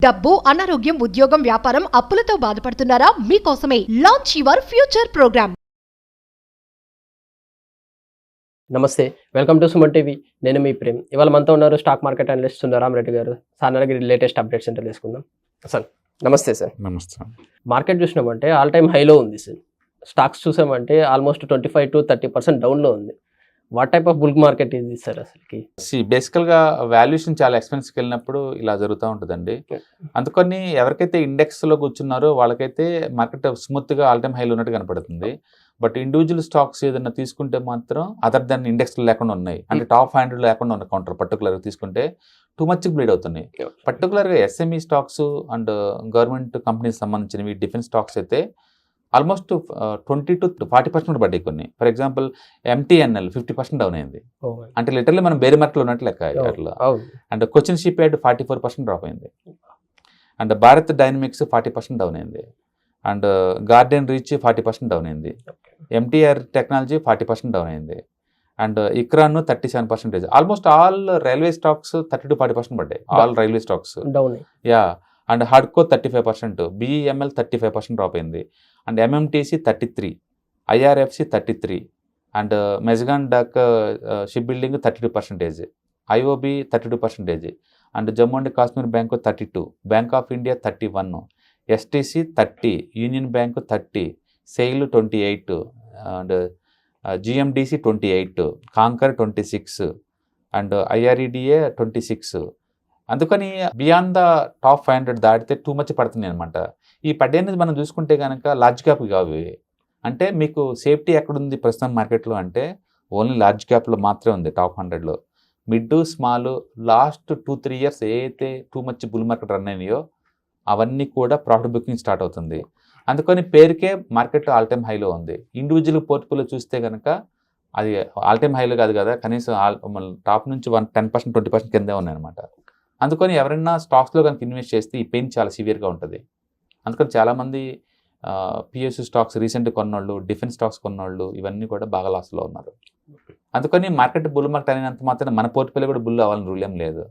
డబ్బు, అనారోగ్యం, ఉద్యోగం, వ్యాపారం, అప్పులతో బాధపడుతున్నారా? మీకోసమే లాంచ్ యువర్ ఫ్యూచర్ ప్రోగ్రామ్. నమస్తే, వెల్కమ్ టు సుమన్ టీవీ. నేను మీ ప్రేమ్. ఇవాళ మనతో ఉన్నారు స్టాక్ మార్కెట్ అనలిస్ట్ సుందరాం రెడ్డి గారు. సార్ దగ్గర లేటెస్ట్ అప్డేట్స్ ఏంటో తెలుసుకుందాం. సార్ నమస్తే. సార్ నమస్తే. మార్కెట్ చూసినామంటే ఆల్ టైమ్ హైలో ఉంది సార్. స్టాక్స్ చూసామంటే ఆల్మోస్ట్ 25 to 30% డౌన్లో ఉంది. What type of bull market ఇది సార్ అసలుకి? బేసికల్గా వాల్యుయేషన్ చాలా ఎక్స్పెన్స్కి వెళ్ళినప్పుడు ఇలా జరుగుతూ ఉంటుందండి. అందుకని ఎవరికైతే ఇండెక్స్లో కూర్చున్నారో వాళ్ళకైతే మార్కెట్ స్మూత్గా ఆల్ టైమ్ హైలో ఉన్నట్టు కనపడుతుంది. బట్ ఇండివిజువల్ స్టాక్స్ ఏదైనా తీసుకుంటే మాత్రం అదర్ దాన్ ఇండెక్స్లో లేకుండా ఉన్నాయి, అంటే టాప్ 100 లేకుండా ఉన్న కౌంటర్ పర్టికులర్గా తీసుకుంటే టూ మచ్ బ్లీడ్ అవుతున్నాయి. పర్టికులర్గా ఎస్ఎంఈ స్టాక్స్ అండ్ గవర్నమెంట్ కంపెనీకి సంబంధించినవి డిఫెన్స్ స్టాక్స్ అయితే ఆల్మోస్ట్ 20 to 40% పడ్డాయి కొన్ని. ఫర్ ఎగ్జాంపుల్ ఎంటీఎన్ఎల్ 50% డౌన్ అయింది. అంటే లిటరల్లీ మనం బేర్ మార్కెట్లో ఉన్నట్టు లెక్క అట్లా. And Cochin ship yard 44% drop అయింది. అండ్ భారత్ డైనమిక్స్ 40% డౌన్ అయింది. అండ్ గార్డెన్ రీచ్ 40% డౌన్ అయింది. ఎంటీఆర్ టెక్నాలజీ 40% డౌన్ అయింది. అండ్ ఇక్రాన్ 37%. Almost all railway stocks 30 to 40% పడ్డాయి. All railway stocks down. Yeah. And హార్డ్కో 35%, బిఈఎంఎల్ 35% డ్రాప్ అయింది. And MMTC 33, IRFC 33, and Mazagon dock ship building 32%, IOB 32%, and Jammu and Kashmir bank 32, bank of India 31, STC 30, union bank 30, SAIL 28, and GMDC 28, CONCOR 26, and IREDA 26. అందుకని beyond the top 500 దాటితే too much పడుతున్నాయి అనమాట. ఈ పడ్డేది మనం చూసుకుంటే కనుక లార్జ్ క్యాప్ కావు. అంటే మీకు సేఫ్టీ ఎక్కడుంది ప్రస్తుతం మార్కెట్లో అంటే ఓన్లీ లార్జ్ క్యాప్లో మాత్రమే ఉంది. టాప్ 100లో మిడ్ స్మాల్ లాస్ట్ 2-3 ఇయర్స్ ఏదైతే too much bull market run అయినాయో అవన్నీ కూడా ప్రాఫిట్ బుకింగ్ స్టార్ట్ అవుతుంది. అందుకని పేరుకే మార్కెట్ ఆల్ టైమ్ హైలో ఉంది. ఇండివిజువల్ పోర్ట్ఫోలియో చూస్తే కనుక అది ఆల్ టైమ్ హైలో కాదు కదా, కనీసం టాప్ నుంచి 10%, 20% కిందే ఉన్నాయన్నమాట. అందుకని ఎవరైనా స్టాక్స్లో కనుక ఇన్వెస్ట్ చేస్తే ఈ పెయిన్ చాలా సివియర్గా ఉంటుంది. అందుకని చాలామంది పిఎస్యూ స్టాక్స్ రీసెంట్గా కొన్నోళ్ళు, డిఫెన్స్ స్టాక్స్ కొన్నోళ్ళు ఇవన్నీ కూడా బాగా లాస్లో ఉన్నారు. అందుకని మార్కెట్ బుల్ మార్కెట్ అయినంత మాత్రం మన పోర్ట్ఫోలియో కూడా బుల్ అవ్వాలని రూల్ ఏం లేదు.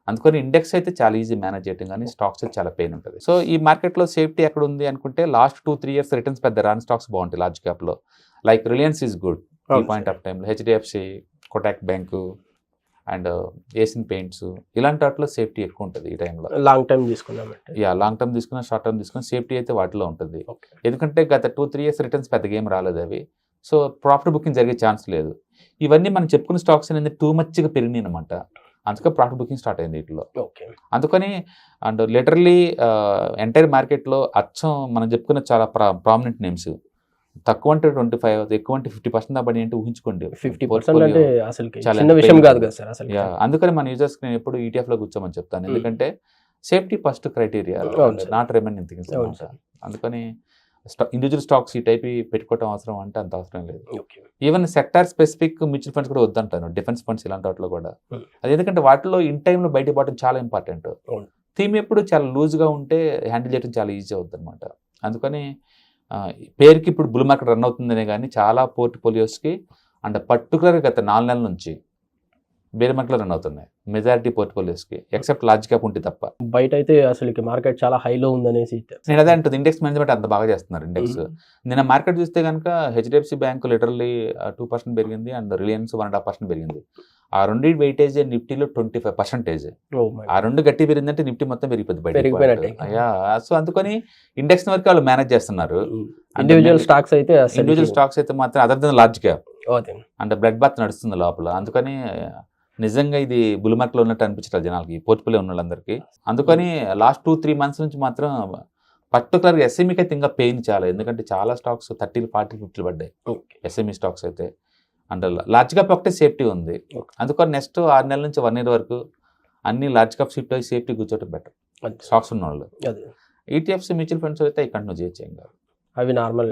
అందుకని ఇండెక్స్ అయితే చాలా ఈజీ మేనేజ్ చేయడం, కానీ స్టాక్స్ అయితే చాలా పెయిన్ ఉంటుంది. సో ఈ మార్కెట్లో సేఫ్టీ ఎక్కడ ఉంది అనుకుంటే లాస్ట్ 2-3 ఇయర్స్ రిటర్న్స్ పెద్ద రాని స్టాక్స్ బాగుంటాయి లార్జ్ క్యాప్లో. లైక్ రిలయన్స్ ఈజ్ గుడ్ ఈ పాయింట్ ఆఫ్ టైంలో, HDFC, Kotak bank and Asian Paints ఇలాంటి వాటిలో సేఫ్టీ ఎక్కువ ఉంటుంది ఈ టైంలో. లాంగ్ టైం తీసుకున్నామంటే లాంగ్ టర్మ్ తీసుకున్నా షార్ట్ టర్మ్ తీసుకున్నా సేఫ్టీ అయితే వాటిలో ఉంటుంది. ఎందుకంటే గత 2-3 ఇయర్స్ రిటర్న్స్ పెద్దగా ఏం రాలేదు అవి. సో ప్రాఫిట్ బుకింగ్ జరిగే ఛాన్స్ లేదు. ఇవన్నీ మనం చెప్పుకున్న స్టాక్స్ అనేది టూ మచ్గా పెరిగినాయి అనమాట. అందుకని ప్రాఫిట్ బుకింగ్ స్టార్ట్ అయింది వీటిలో. అందుకని అండ్ లిటరల్లీ ఎంటైర్ మార్కెట్లో అచ్చం మనం చెప్పుకున్న చాలా ప్రామినెంట్ నేమ్స్ తక్కువ అంటే 25, ఎక్కువ అంటే 50% పడి అంటే ఊహించుకోండి. 50% అంటే అసలు చిన్న విషయం కాదు కదా సార్ అసలు. అందుకని మన యూజర్స్ నేను ఎప్పుడు ఈటీఎఫ్లో కూర్చోమని చెప్తాను. ఎందుకంటే safety first criteria, not remaining things. అందుకని ఇండివిజువల్ స్టాక్స్ ఈ టైప్ పెట్టుకోవడం అవసరం అంటే అంత అవసరం లేదు. Even sector specific mutual funds కూడా వద్దంటాను, డిఫెన్స్ ఫండ్స్ ఇలాంటి వాటిలో కూడా. అది ఎందుకంటే వాటిలో ఇన్ టైంలో బయటపడడం చాలా ఇంపార్టెంట్. థీమ్ ఎప్పుడు చాలా లూజ్గా ఉంటే హ్యాండిల్ చేయడం చాలా ఈజీ అవుతుంది అనమాట. అందుకని పేరుకి ఇప్పుడు బుల్ మార్కెట్ రన్ అవుతుందనే కానీ చాలా పోర్ట్ఫోలియోస్కి అండ్ పర్టికులర్గా గత 4 నెలల నుంచి బేర్ మార్కెట్లో రన్ అవుతున్నాయి మెజారిటీ పోర్ట్ఫోలియోస్కి, ఎక్సెప్ట్ లార్జ్ క్యాప్ ఉంటే తప్ప. బయట అయితే అసలు మార్కెట్ చాలా హైలో ఉందనేసి నేను అదే అంటుంది. ఇండెక్స్ మేనేజ్మెంట్ అంత బాగా చేస్తున్నారు ఇండెక్స్. నిన్న మార్కెట్ చూస్తే కనుక హెచ్డిఎఫ్సి బ్యాంక్ లిటరల్లీ 2% పెరిగింది అండ్ రిలయన్స్ 1.5% పెరిగింది. ఆ రెండు వెయిటేజ్ నిఫ్టీలో 25%. ఆ రెండు గట్టి పెరిగిందంటే నిఫ్టీ మొత్తం పెరిగిపోద్ది బయట. సో అందుకని ఇండెక్స్ వరకు వాళ్ళు మేనేజ్ చేస్తున్నారు. ఇండివిజువల్ స్టాక్స్ అయితే మాత్రం అదర్ దెన్ లార్జ్ క్యాప్ అంటే బ్లడ్ బాత్ నడుస్తుంది లోపల. అందుకని నిజంగా ఇది బుల్ మార్కెట్లో ఉన్నట్టు అనిపించారు జనాలకి, పోర్ట్ఫోలియో ఉన్న వాళ్ళందరికీ. అందుకని లాస్ట్ 2-3 మంత్స్ నుంచి మాత్రం పర్టికులర్గా ఎస్ఎంఈకి అయితే ఇంకా పెయిన్ చాలా. ఎందుకంటే చాలా స్టాక్స్ 30, 40, 50 పడ్డాయి ఎస్ఎంఈ స్టాక్స్ అయితే. అంటే లార్జ్ క్యాప్ ఒకటే సేఫ్టీ ఉంది. అందుకని నెక్స్ట్ 6 నెలల నుంచి 1 year వరకు అన్ని లార్జ్ క్యాప్ షిఫ్ట్ అయ్యి సేఫ్టీ కూర్చోవటం బెటర్ స్టాక్స్ ఉన్న వాళ్ళు. ఈటీఎఫ్స్ మ్యూచువల్ ఫండ్స్ అయితే కంటిన్యూ చేయొచ్చు ఇంకా. అవి నార్మల్.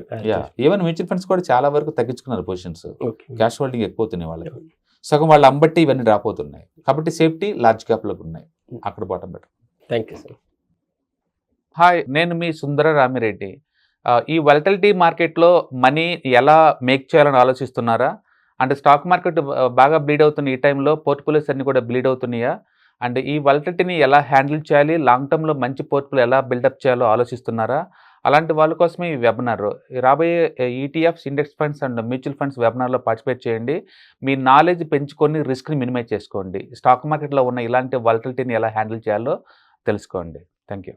ఈవెన్ మ్యూచువల్ ఫండ్స్ కూడా చాలా వరకు తగ్గించుకున్నారు పొజిషన్స్. క్యాష్ హోల్డింగ్ ఎక్కువ అవుతున్నాయి వాళ్ళకి, సగం వాళ్ళు అమ్మబట్టి ఇవన్నీ డ్రాప్ అవుతున్నాయి. కాబట్టి సేఫ్టీ లార్జ్ క్యాప్లోకి ఉన్నాయి, అక్కడ పోవటం better. Thank you sir. Hi, నేను మీ సుందర రామిరెడ్డి. ఈ వాలటిలిటీ మార్కెట్లో మనీ ఎలా మేక్ చేయాలని ఆలోచిస్తున్నారా? అంటే స్టాక్ మార్కెట్ బాగా బ్లీడ్ అవుతున్న ఈ టైంలో పోర్ట్ఫోలియోస్ అన్ని కూడా బ్లీడ్ అవుతున్నాయా? అండ్ ఈ వాలటిలిటీని ఎలా హ్యాండిల్ చేయాలి, లాంగ్ టర్మ్లో మంచి పోర్ట్ఫోలియో ఎలా బిల్డప్ చేయాలో ఆలోచిస్తున్నారా? అలాంటి వాళ్ళ కోసమే ఈ వెబినార్. రాబోయే ETFs, index funds and mutual funds వెబినార్లో పార్టిసిపేట్ చేయండి. మీ నాలెడ్జ్ పెంచుకొని రిస్క్ని మినిమైజ్ చేసుకోండి. స్టాక్ మార్కెట్లో ఉన్న ఇలాంటి వాలటిలిటీని ఎలా హ్యాండిల్ చేయాలో తెలుసుకోండి. Thank you.